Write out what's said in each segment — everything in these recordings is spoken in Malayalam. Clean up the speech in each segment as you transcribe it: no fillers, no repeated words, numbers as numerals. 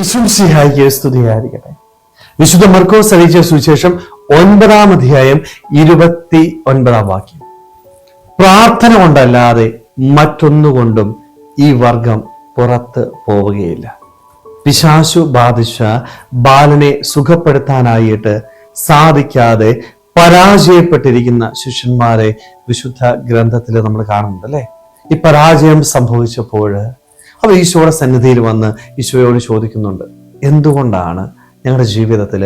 ഈശോമിശിഹായ്ക്ക് സ്തുതിയായിരിക്കട്ടെ. വിശുദ്ധ മർക്കോസ് അറിയിച്ച സുവിശേഷം 9-ാം അധ്യായം 29-ാം വാക്യം. പ്രാർത്ഥന കൊണ്ടല്ലാതെ മറ്റൊന്നുകൊണ്ടും ഈ വർഗം പുറത്ത് പോവുകയില്ല. പിശാചു ബാധിച്ച ബാലനെ സുഖപ്പെടുത്താനായിട്ട് സാധിക്കാതെ പരാജയപ്പെട്ടിരിക്കുന്ന ശിഷ്യന്മാരെ വിശുദ്ധ ഗ്രന്ഥത്തിൽ നമ്മൾ കാണുന്നുണ്ട് അല്ലെ. ഈ പരാജയം സംഭവിച്ചപ്പോൾ അവർ ഈശോയുടെ സന്നിധിയിൽ വന്ന് ഈശോയോട് ചോദിക്കുന്നുണ്ട്, എന്തുകൊണ്ടാണ് ഞങ്ങളുടെ ജീവിതത്തിൽ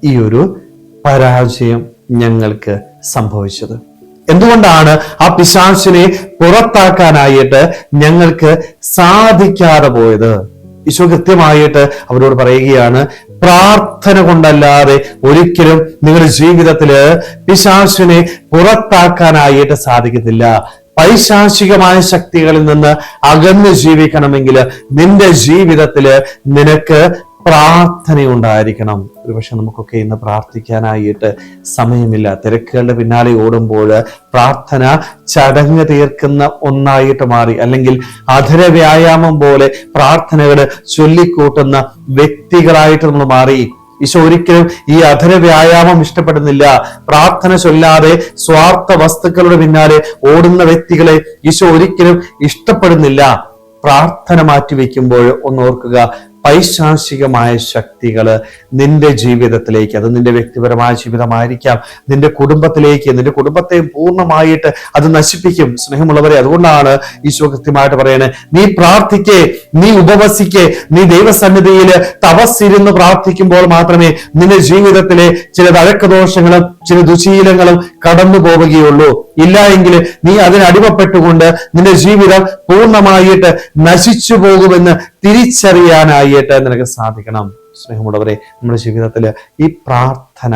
ഈ ഒരു പരാജയം ഞങ്ങൾക്ക് സംഭവിച്ചത്? എന്തുകൊണ്ടാണ് ആ പിശാചിനെ പുറത്താക്കാനായിട്ട് ഞങ്ങൾക്ക് സാധിക്കാതെ പോയത്? ഈശോ കൃത്യമായിട്ട് അവരോട് പറയുകയാണ്, പ്രാർത്ഥന കൊണ്ടല്ലാതെ ഒരിക്കലും നിങ്ങളുടെ ജീവിതത്തില് പിശാചിനെ പുറത്താക്കാനായിട്ട് സാധിക്കത്തില്ല. പൈശാചികമായ ശക്തികളിൽ നിന്ന് അകന്ന് ജീവിക്കണമെങ്കിൽ നിന്റെ ജീവിതത്തില് നിനക്ക് പ്രാർത്ഥനയുണ്ടായിരിക്കണം. ഒരുപക്ഷെ നമുക്കൊക്കെ ഇന്ന് പ്രാർത്ഥിക്കാനായിട്ട് സമയമില്ല. തിരക്കുകളുടെ പിന്നാലെ ഓടുമ്പോൾ പ്രാർത്ഥന ചടങ്ങ് തീർക്കുന്ന ഒന്നായിട്ട് മാറി, അല്ലെങ്കിൽ അധര വ്യായാമം പോലെ പ്രാർത്ഥനകൾ ചൊല്ലിക്കൂട്ടുന്ന വ്യക്തികളായിട്ട് നമ്മൾ മാറി. ഈശോ ഒരിക്കലും ഈ അധര വ്യായാമം ഇഷ്ടപ്പെടുന്നില്ല. പ്രാർത്ഥന ചൊല്ലാതെ സ്വാർത്ഥ വസ്തുക്കളുടെ പിന്നാലെ ഓടുന്ന വ്യക്തികളെ ഈശോ ഒരിക്കലും ഇഷ്ടപ്പെടുന്നില്ല. പ്രാർത്ഥന മാറ്റിവെക്കുമ്പോൾ ഒന്നോർക്കുക, പൈശാചികമായ ശക്തികള് നിന്റെ ജീവിതത്തിലേക്ക്, അത് നിന്റെ വ്യക്തിപരമായ ജീവിതമായിരിക്കാം, നിന്റെ കുടുംബത്തെ പൂർണ്ണമായിട്ട് അത് നശിപ്പിക്കും. സ്നേഹമുള്ളവരെ, അതുകൊണ്ടാണ് ഈശോ കൃത്യമായിട്ട് പറയണേ, നീ പ്രാർത്ഥിക്കേ, നീ ഉപവസിക്കേ, നീ ദൈവസന്നിധിയിൽ തപസ്സിരുന്ന് പ്രാർത്ഥിക്കുമ്പോൾ മാത്രമേ നിന്റെ ജീവിതത്തിലെ ചില വഴക്കദോഷങ്ങളും ചില ദുശീലങ്ങളും കടന്നു പോവുകയുള്ളൂ. ഇല്ല എങ്കിൽ നീ അതിനടിമപ്പെട്ടുകൊണ്ട് നിന്റെ ജീവിതം പൂർണ്ണമായിട്ട് നശിച്ചു പോകുമെന്ന് തിരിച്ചറിയാനായിട്ട് നിനക്ക് സാധിക്കണം. സ്നേഹമുള്ളവരെ, നമ്മുടെ ജീവിതത്തിൽ ഈ പ്രാർത്ഥന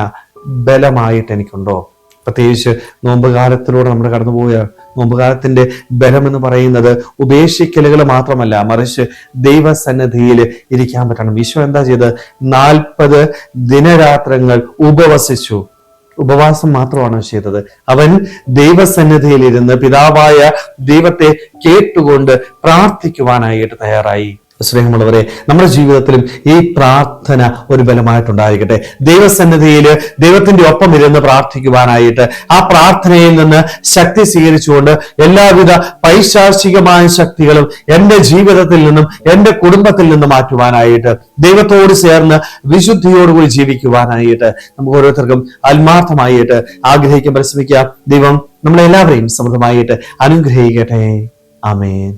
ബലമായിട്ട് എനിക്കുണ്ടോ? പ്രത്യേകിച്ച് നോമ്പുകാലത്തിലൂടെ നമ്മൾ കടന്നുപോയ നോമ്പുകാലത്തിന്റെ ബലം എന്ന് പറയുന്നത് ഉപേക്ഷിക്കലുകൾ മാത്രമല്ല, മറിച്ച് ദൈവസന്നിധിയിൽ ഇരിക്കാൻ പറ്റണം. ഈശോ എന്താ ചെയ്ത്? 40 ദിനരാത്രങ്ങൾ ഉപവസിച്ചു. ഉപവാസം മാത്രമാണ് ചെയ്തത്. അവൻ ദൈവസന്നിധിയിൽ ഇരുന്ന് പിതാവായ ദൈവത്തെ കേട്ടുകൊണ്ട് പ്രാർത്ഥിക്കുവാനായിട്ട് തയ്യാറായി. സ്നേഹമുള്ളവരെ, നമ്മുടെ ജീവിതത്തിലും ഈ പ്രാർത്ഥന ഒരു ബലമായിട്ടുണ്ടായിരിക്കട്ടെ. ദൈവസന്നിധിയിൽ ദൈവത്തിന്റെ ഒപ്പം ഇരുന്ന് പ്രാർത്ഥിക്കുവാനായിട്ട്, ആ പ്രാർത്ഥനയിൽ നിന്ന് ശക്തി സ്വീകരിച്ചുകൊണ്ട് എല്ലാവിധ പൈശാചികമായ ശക്തികളും എന്റെ ജീവിതത്തിൽ നിന്നും എന്റെ കുടുംബത്തിൽ നിന്നും മാറ്റുവാനായിട്ട്, ദൈവത്തോട് ചേർന്ന് വിശുദ്ധിയോടുകൂടി ജീവിക്കുവാനായിട്ട് നമുക്ക് ഓരോരുത്തർക്കും ആത്മാർത്ഥമായിട്ട് ആഗ്രഹിക്കാൻ പരിശ്രമിക്കാം. ദൈവം നമ്മളെല്ലാവരെയും സമൃദ്ധമായിട്ട് അനുഗ്രഹിക്കട്ടെ. ആമേൻ.